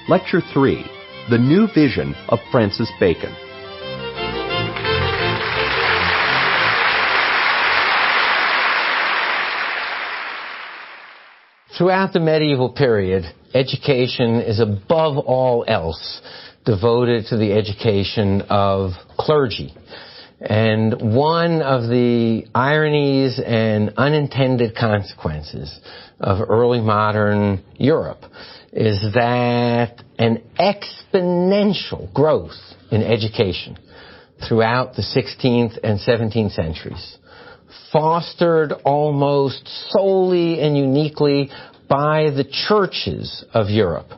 Lecture 3, The New Vision of Francis Bacon. Throughout the medieval period, education is above all else devoted to the education of clergy. And one of the ironies and unintended consequences of early modern Europe is that an exponential growth in education throughout the 16th and 17th centuries, fostered almost solely and uniquely by the churches of Europe,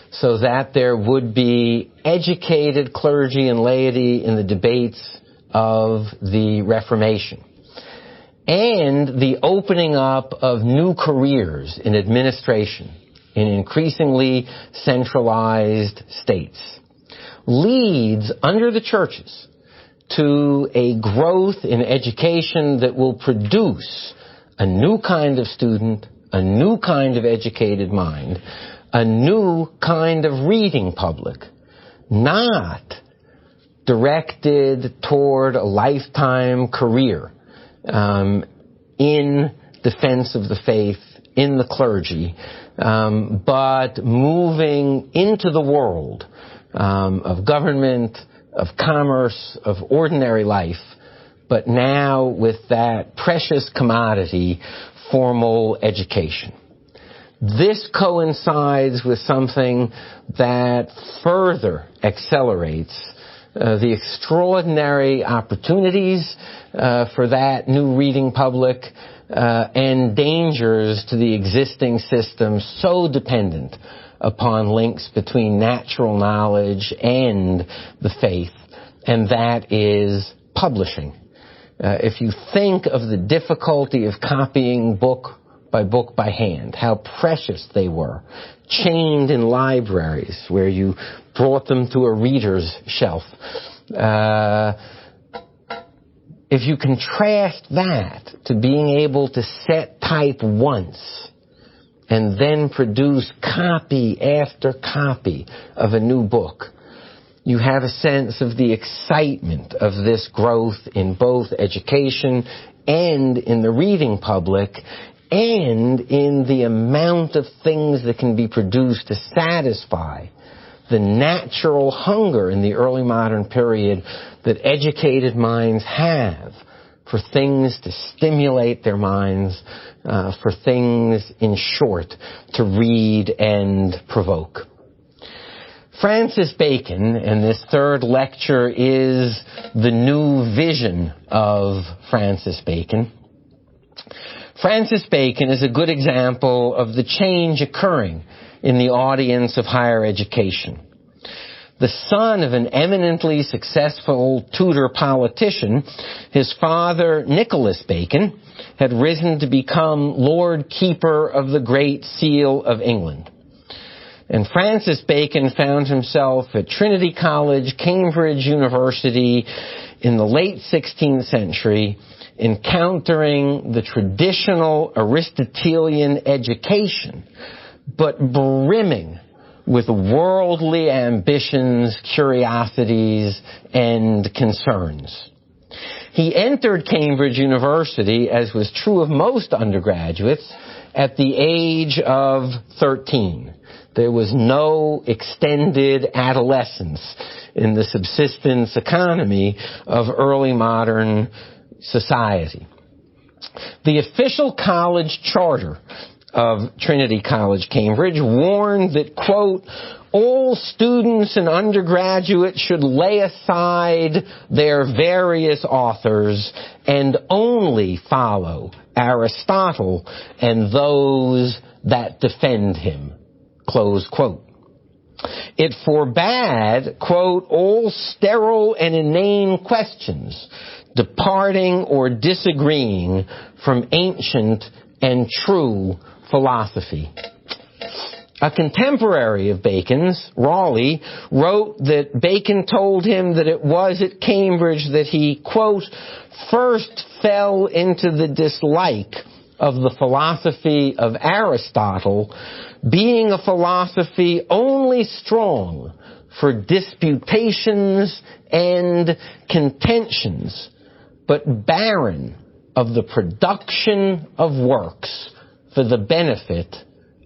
so that there would be educated clergy and laity in the debates of the Reformation, and the opening up of new careers in administration in increasingly centralized states, leads under the churches to a growth in education that will produce a new kind of student, a new kind of educated mind, a new kind of reading public, not directed toward a lifetime career in defense of the faith, in the clergy, but moving into the world of government, of commerce, of ordinary life, but now with that precious commodity, formal education. This coincides with something that further accelerates the extraordinary opportunities for that new reading public and dangers to the existing system so dependent upon links between natural knowledge and the faith, and that is publishing. If you think of the difficulty of copying book by hand, how precious they were, chained in libraries where you brought them to a reader's shelf. If you contrast that to being able to set type once and then produce copy after copy of a new book, you have a sense of the excitement of this growth in both education and in the reading public, and in the amount of things that can be produced to satisfy the natural hunger in the early modern period that educated minds have for things to stimulate their minds, for things, in short, to read and provoke. Francis Bacon, and this third lecture is the new vision of Francis Bacon. Francis Bacon is a good example of the change occurring in the audience of higher education. The son of an eminently successful Tudor politician, his father, Nicholas Bacon, had risen to become Lord Keeper of the Great Seal of England. And Francis Bacon found himself at Trinity College, Cambridge University in the late 16th century, encountering the traditional Aristotelian education, but brimming with worldly ambitions, curiosities, and concerns. He entered Cambridge University, as was true of most undergraduates, at the age of 13. There was no extended adolescence in the subsistence economy of early modern society. The official college charter of Trinity College, Cambridge, warned that, quote, all students and undergraduates should lay aside their various authors and only follow Aristotle and those that defend him, close quote. It forbade, quote, all sterile and inane questions, departing or disagreeing from ancient and true philosophy. A contemporary of Bacon's, Raleigh, wrote that Bacon told him that it was at Cambridge that he, quote, first fell into the dislike of the philosophy of Aristotle, being a philosophy only extremely strong for disputations and contentions, but barren of the production of works for the benefit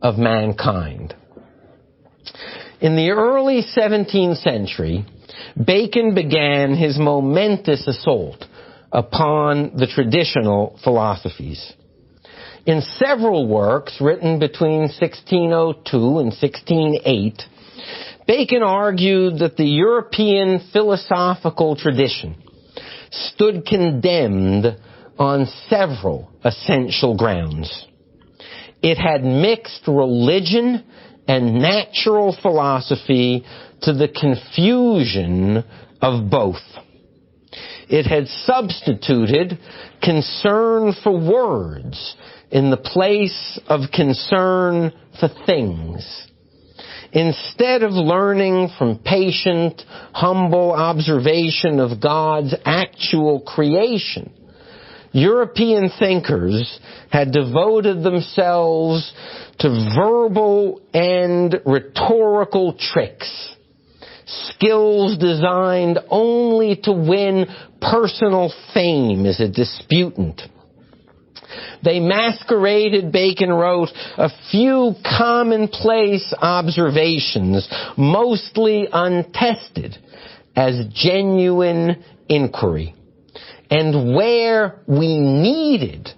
of mankind. In the early 17th century, Bacon began his momentous assault upon the traditional philosophies. In several works written between 1602 and 1608, Bacon argued that the European philosophical tradition stood condemned on several essential grounds. It had mixed religion and natural philosophy to the confusion of both. It had substituted concern for words in the place of concern for things. Instead of learning from patient, humble observation of God's actual creation, European thinkers had devoted themselves to verbal and rhetorical tricks, skills designed only to win personal fame as a disputant. They masqueraded, Bacon wrote, a few commonplace observations, mostly untested, as genuine inquiry. And where we needed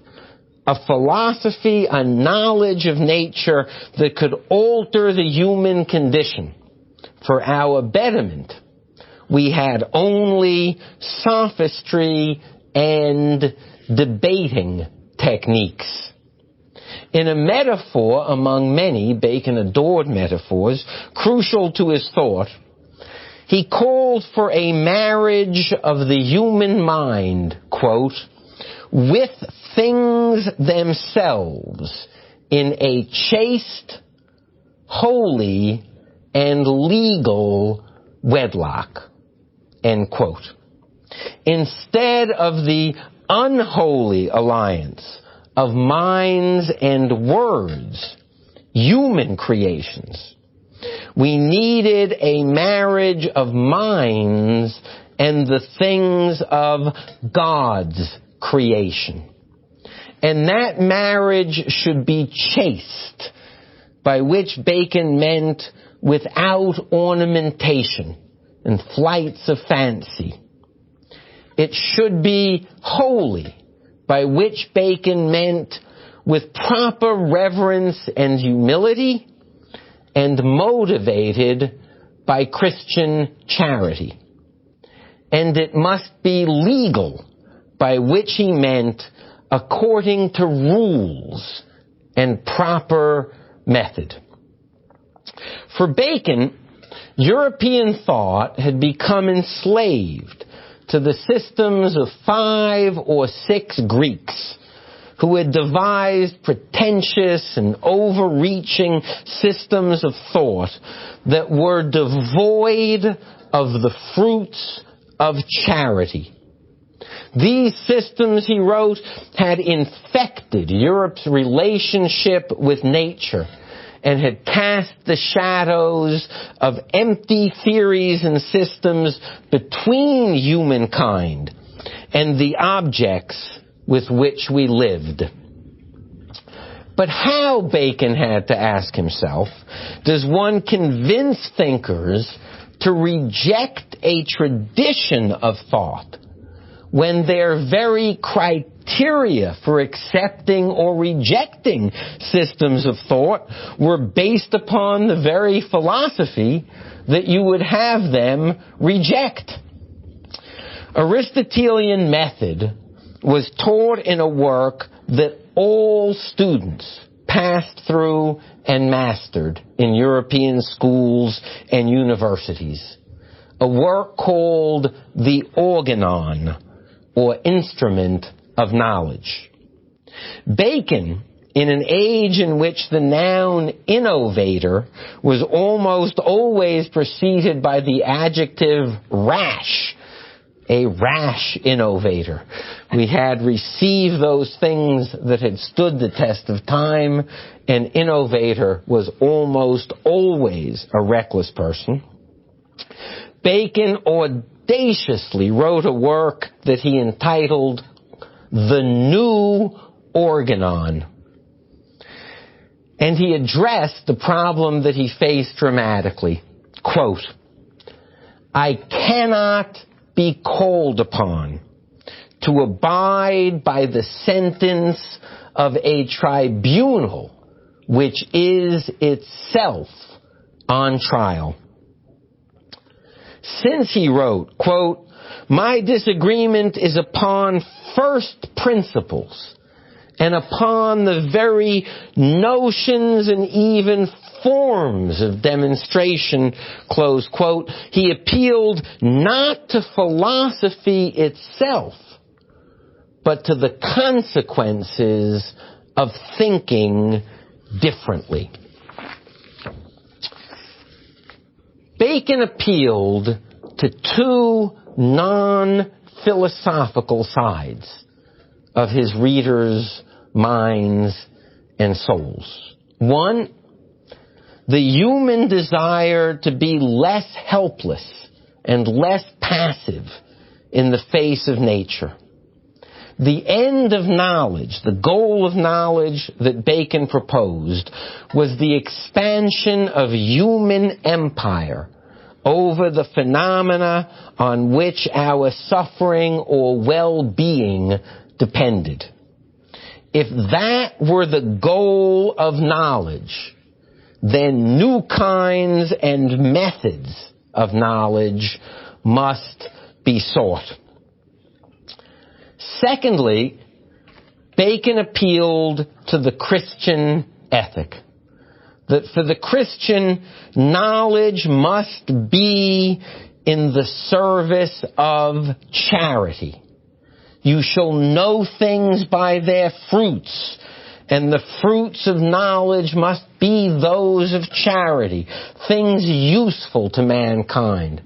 a philosophy, a knowledge of nature that could alter the human condition for our betterment, we had only sophistry and debating techniques. In a metaphor among many, Bacon adored metaphors, crucial to his thought, he called for a marriage of the human mind, quote, with things themselves in a chaste, holy, and legal wedlock, end quote. Instead of the unholy alliance of minds and words, human creations, we needed a marriage of minds and the things of God's creation. And that marriage should be chaste, by which Bacon meant without ornamentation and flights of fancy. It should be holy, by which Bacon meant with proper reverence and humility, and motivated by Christian charity. And it must be legal, by which he meant according to rules and proper method. For Bacon, European thought had become enslaved to the systems of 5 or 6 Greeks who had devised pretentious and overreaching systems of thought that were devoid of the fruits of charity. These systems, he wrote, had infected Europe's relationship with nature and had cast the shadows of empty theories and systems between humankind and the objects with which we lived. But how, Bacon had to ask himself, does one convince thinkers to reject a tradition of thought when their very criteria for accepting or rejecting systems of thought were based upon the very philosophy that you would have them reject? Aristotelian method was taught in a work that all students passed through and mastered in European schools and universities, a work called the Organon, or Instrument of Knowledge. Bacon, in an age in which the noun innovator was almost always preceded by the adjective rash, a rash innovator. We had received those things that had stood the test of time. An innovator was almost always a reckless person. Bacon audaciously wrote a work that he entitled The New Organon. And he addressed the problem that he faced dramatically. Quote, I cannot be called upon to abide by the sentence of a tribunal which is itself on trial. Since he wrote, quote, my disagreement is upon first principles and upon the very notions and even forms of demonstration, close quote, he appealed not to philosophy itself, but to the consequences of thinking differently. Bacon appealed to two non-philosophical sides of his readers' minds and souls. One, the human desire to be less helpless and less passive in the face of nature. The end of knowledge, the goal of knowledge that Bacon proposed, was the expansion of human empire over the phenomena on which our suffering or well-being depended. If that were the goal of knowledge, then new kinds and methods of knowledge must be sought. Secondly, Bacon appealed to the Christian ethic. That for the Christian, knowledge must be in the service of charity. You shall know things by their fruits, and the fruits of knowledge must be those of charity, things useful to mankind,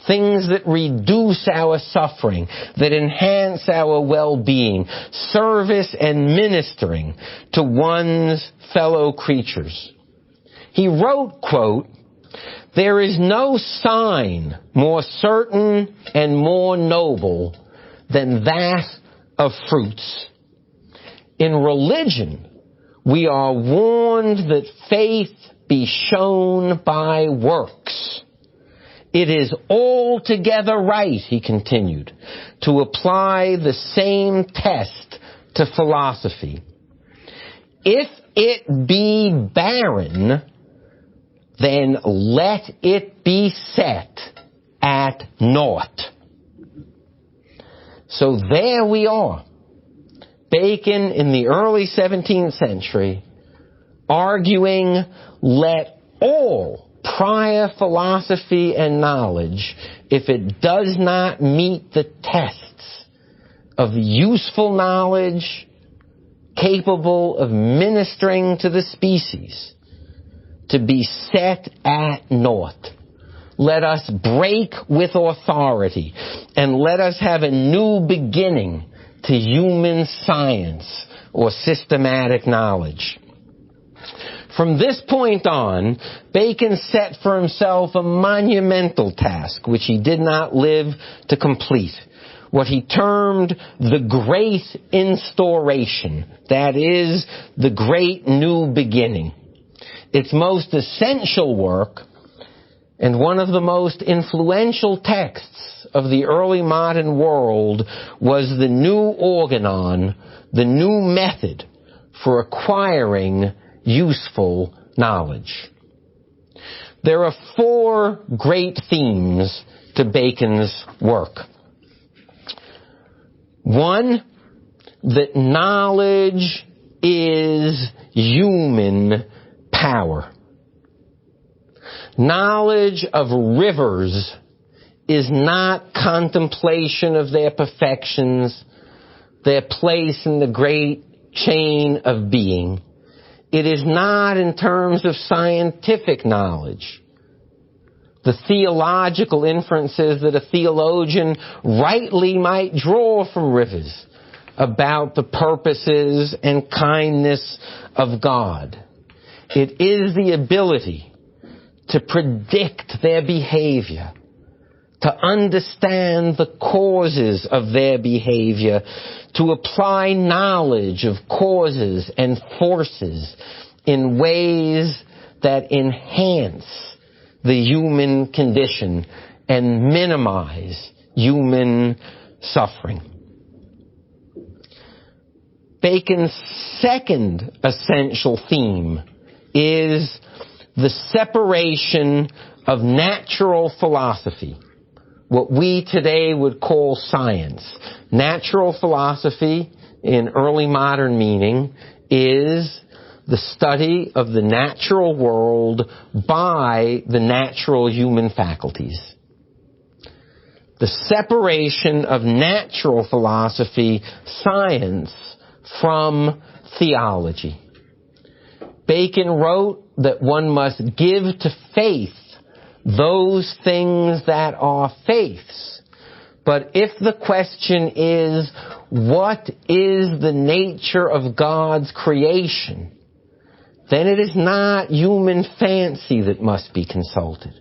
things that reduce our suffering, that enhance our well-being, service and ministering to one's fellow creatures. He wrote, quote, there is no sign more certain and more noble than that of fruits. In religion, we are warned that faith be shown by works. It is altogether right, he continued, to apply the same test to philosophy. If it be barren, then let it be set at naught. So there we are. Bacon in the early 17th century arguing, let all prior philosophy and knowledge, if it does not meet the tests of useful knowledge capable of ministering to the species, to be set at naught. Let us break with authority and let us have a new beginning to human science or systematic knowledge. From this point on, Bacon set for himself a monumental task which he did not live to complete, what he termed the Great Instauration, that is, the great new beginning. Its most essential work, and one of the most influential texts of the early modern world, was the New Organon, the new method for acquiring useful knowledge. There are four great themes to Bacon's work. One, that knowledge is human power. Knowledge of rivers is not contemplation of their perfections, their place in the great chain of being. It is not in terms of scientific knowledge. the theological inferences that a theologian rightly might draw from rivers about the purposes and kindness of God. It is the ability to predict their behavior, to understand the causes of their behavior, to apply knowledge of causes and forces in ways that enhance the human condition and minimize human suffering. Bacon's second essential theme is the separation of natural philosophy, what we today would call science. Natural philosophy, in early modern meaning, is the study of the natural world by the natural human faculties. The separation of natural philosophy, science, from theology. Bacon wrote that one must give to faith those things that are faiths. But if the question is, what is the nature of God's creation? Then it is not human fancy that must be consulted.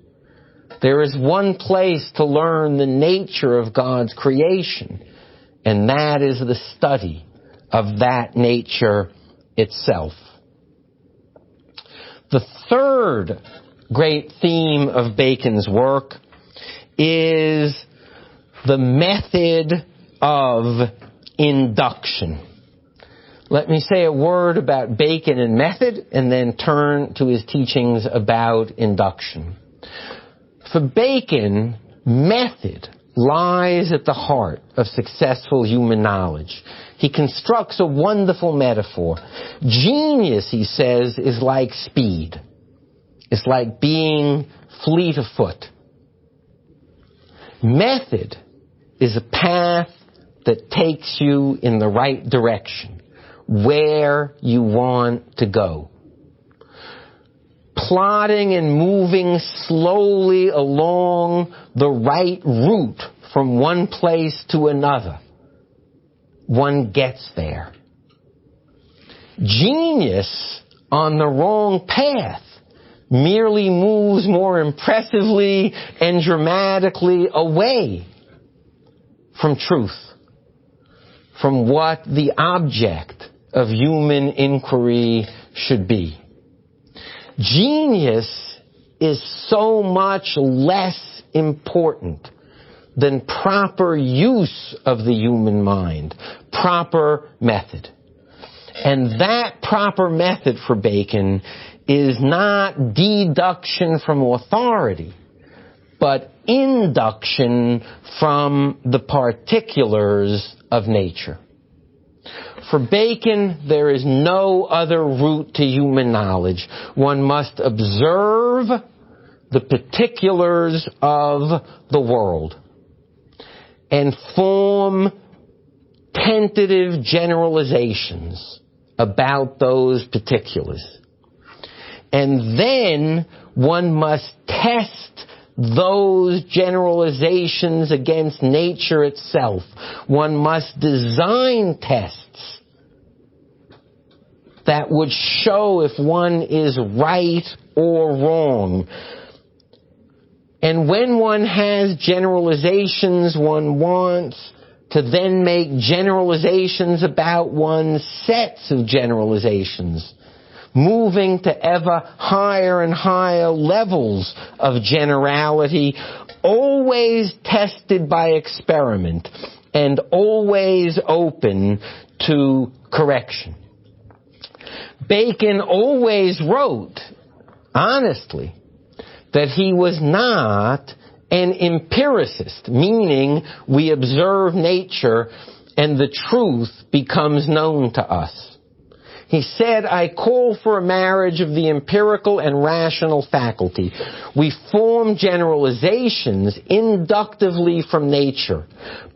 There is one place to learn the nature of God's creation, and that is the study of that nature itself. The third great theme of Bacon's work is the method of induction. Let me say a word about Bacon and method, and then turn to his teachings about induction. For Bacon, method lies at the heart of successful human knowledge. He constructs a wonderful metaphor. Genius, he says, is like speed. It's like being fleet of foot. Method is a path that takes you in the right direction, where you want to go. Plodding and moving slowly along the right route from one place to another, one gets there. Genius on the wrong path merely moves more impressively and dramatically away from truth, from what the object of human inquiry should be. Genius is so much less important than proper use of the human mind, proper method. And that proper method for Bacon is not deduction from authority, but induction from the particulars of nature. For Bacon, there is no other route to human knowledge. One must observe the particulars of the world and form tentative generalizations about those particulars. And then one must test those generalizations against nature itself. One must design tests that would show if one is right or wrong. And when one has generalizations, one wants to then make generalizations about one's sets of generalizations, moving to ever higher and higher levels of generality, always tested by experiment and always open to correction. Bacon always wrote, honestly, that he was not an empiricist, meaning we observe nature and the truth becomes known to us. He said, I call for a marriage of the empirical and rational faculty. We form generalizations inductively from nature,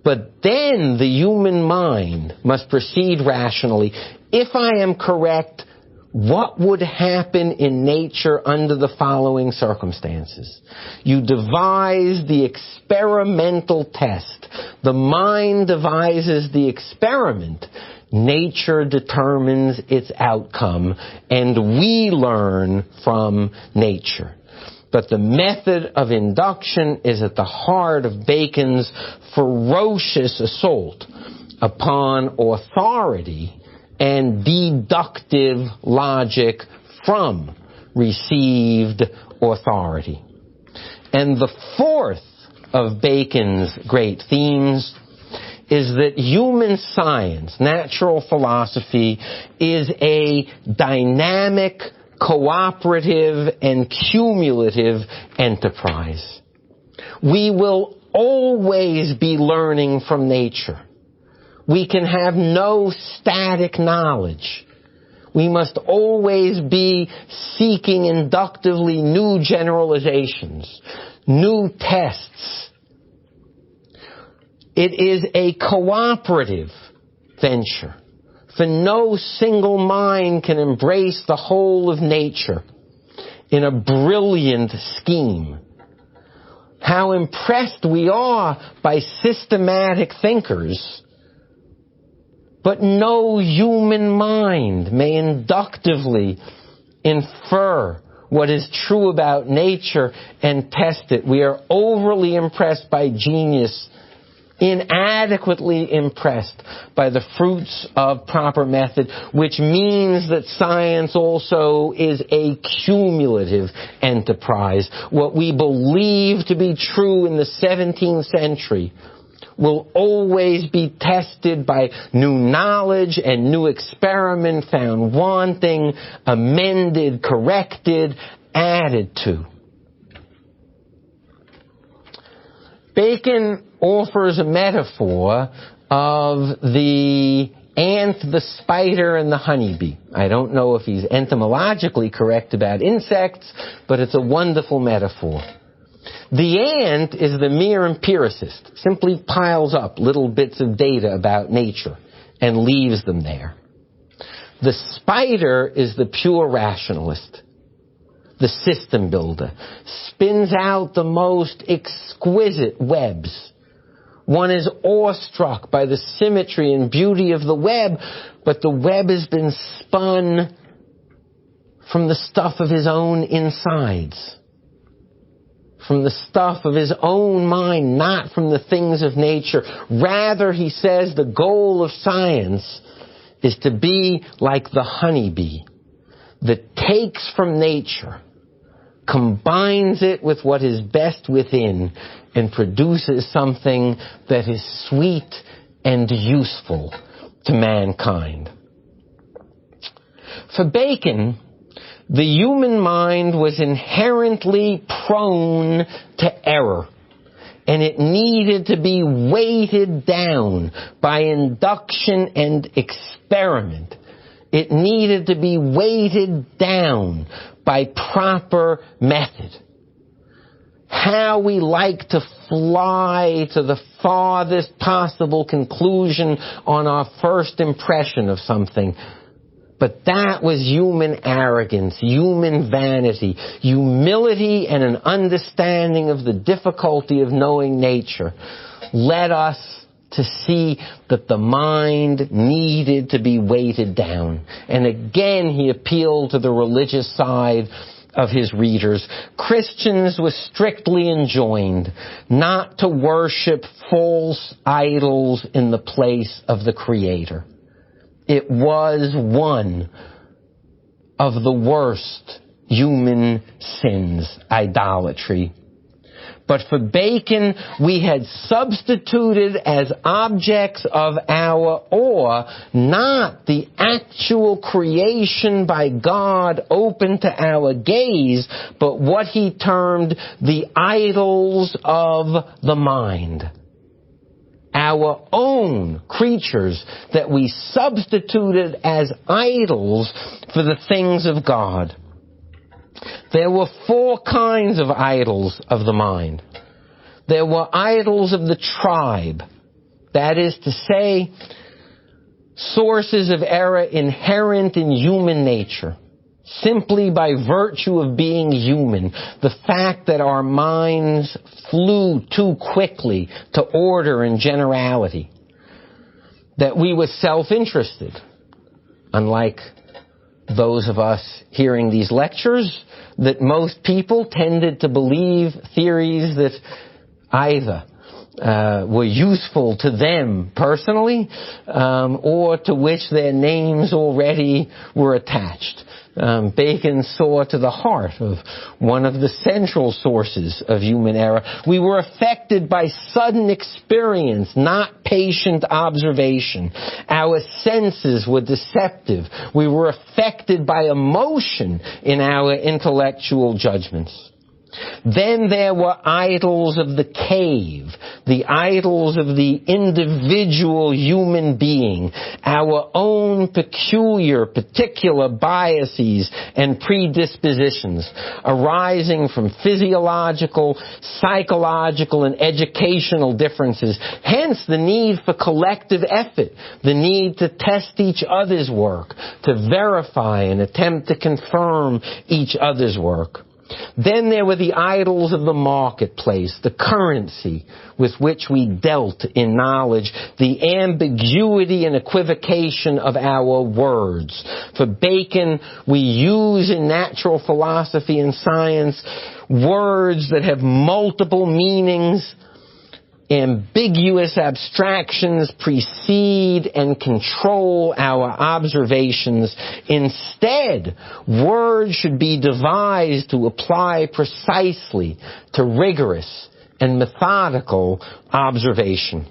but then the human mind must proceed rationally. If I am correct, what would happen in nature under the following circumstances. You devise the experimental test. The mind devises the experiment. Nature determines its outcome, and we learn from nature. But the method of induction is at the heart of Bacon's ferocious assault upon authority and deductive logic from received authority. And the fourth of Bacon's great themes is that human science, natural philosophy, is a dynamic, cooperative, and cumulative enterprise. We will always be learning from nature. We can have no static knowledge. We must always be seeking inductively new generalizations, new tests. It is a cooperative venture, for no single mind can embrace the whole of nature in a brilliant scheme. How impressed we are by systematic thinkers, but no human mind may inductively infer what is true about nature and test it. We are overly impressed by genius, inadequately impressed by the fruits of proper method, which means that science also is a cumulative enterprise. What we believe to be true in the 17th century will always be tested by new knowledge and new experiment found wanting, amended, corrected, added to. Bacon offers a metaphor of the ant, the spider, and the honeybee. I don't know if he's entomologically correct about insects, but it's a wonderful metaphor. The ant is the mere empiricist, simply piles up little bits of data about nature and leaves them there. The spider is the pure rationalist, the system builder, spins out the most exquisite webs. One is awestruck by the symmetry and beauty of the web, but the web has been spun from the stuff of his own insides, from the stuff of his own mind, not from the things of nature. Rather, he says, the goal of science is to be like the honeybee that takes from nature, combines it with what is best within, and produces something that is sweet and useful to mankind. For Bacon, the human mind was inherently prone to error, and it needed to be weighted down by induction and experiment. It needed to be weighted down by proper method. How we like to fly to the farthest possible conclusion on our first impression of something. But that was human arrogance, human vanity, humility, and an understanding of the difficulty of knowing nature led us to see that the mind needed to be weighted down. And again, he appealed to the religious side of his readers. Christians were strictly enjoined not to worship false idols in the place of the Creator. It was one of the worst human sins, idolatry. But for Bacon, we had substituted as objects of our awe not the actual creation by God open to our gaze, but what he termed the idols of the mind. Our own creatures that we substituted as idols for the things of God. There were 4 kinds of idols of the mind. There were idols of the tribe, that is to say, sources of error inherent in human nature. simply by virtue of being human, the fact that our minds flew too quickly to order and generality, that we were self-interested, unlike those of us hearing these lectures, that most people tended to believe theories that either were useful to them personally, or to which their names already were attached. Bacon saw to the heart of one of the central sources of human error. We were affected by sudden experience, not patient observation. Our senses were deceptive. We were affected by emotion in our intellectual judgments. Then there were idols of the cave, the idols of the individual human being, our own peculiar, particular biases and predispositions arising from physiological, psychological, and educational differences. Hence the need for collective effort, the need to test each other's work, to verify and attempt to confirm each other's work. Then there were the idols of the marketplace, the currency with which we dealt in knowledge, the ambiguity and equivocation of our words. For Bacon, we use in natural philosophy and science words that have multiple meanings. Ambiguous abstractions precede and control our observations. Instead, words should be devised to apply precisely to rigorous and methodical observation.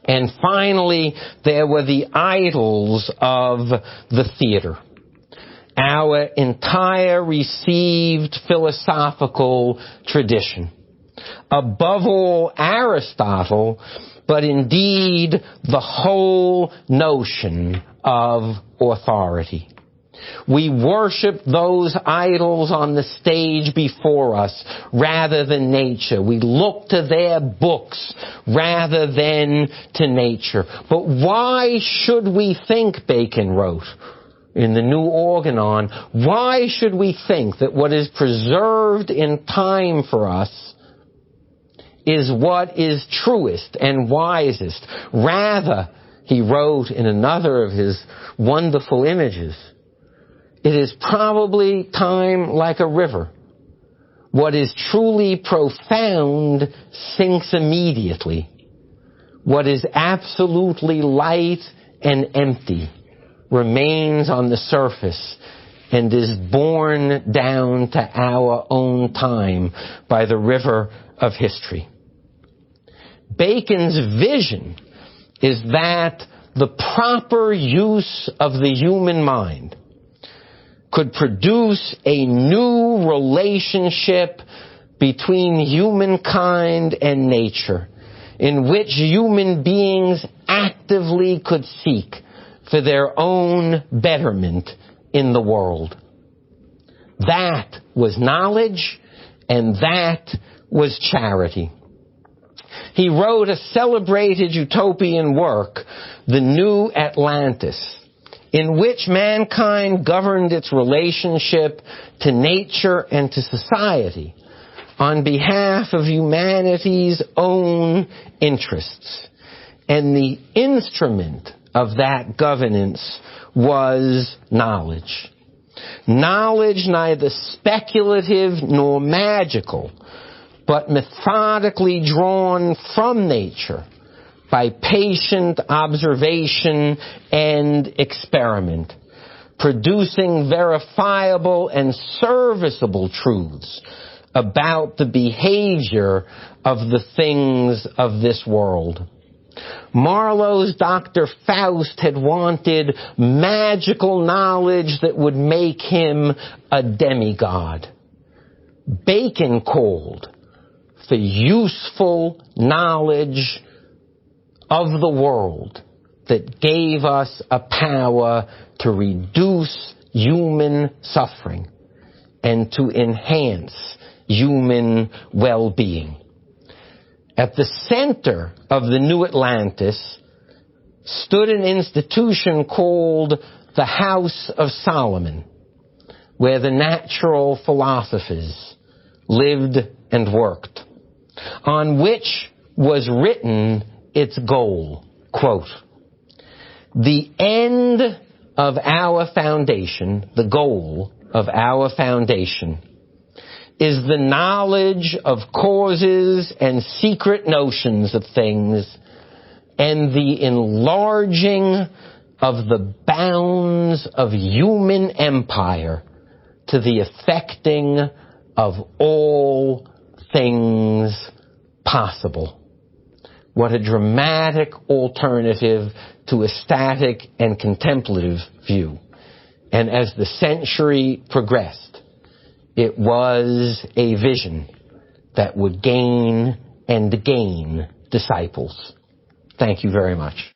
And finally, there were the idols of the theater. Our entire received philosophical tradition. Above all, Aristotle, but indeed the whole notion of authority. We worship those idols on the stage before us rather than nature. We look to their books rather than to nature. But why should we think, Bacon wrote in the New Organon, why should we think that what is preserved in time for us is what is truest and wisest? Rather, he wrote in another of his wonderful images, it is probably time like a river. What is truly profound sinks immediately. What is absolutely light and empty remains on the surface and is borne down to our own time by the river of history. Bacon's vision is that the proper use of the human mind could produce a new relationship between humankind and nature, in which human beings actively could seek for their own betterment in the world. That was knowledge, and that was charity. He wrote a celebrated utopian work, The New Atlantis, in which mankind governed its relationship to nature and to society on behalf of humanity's own interests. And the instrument of that governance was knowledge. Knowledge neither speculative nor magical, but methodically drawn from nature by patient observation and experiment, producing verifiable and serviceable truths about the behavior of the things of this world. Marlowe's Dr. Faust had wanted magical knowledge that would make him a demigod. Bacon called for useful knowledge of the world that gave us a power to reduce human suffering and to enhance human well-being. At the center of the New Atlantis stood an institution called the House of Solomon, where the natural philosophers lived and worked, on which was written its goal, quote, "The end of our foundation, the goal of our foundation, is the knowledge of causes and secret notions of things, and the enlarging of the bounds of human empire to the effecting of all things possible." What a dramatic alternative to a static and contemplative view. And as the century progressed, it was a vision that would gain and gain disciples. Thank you very much.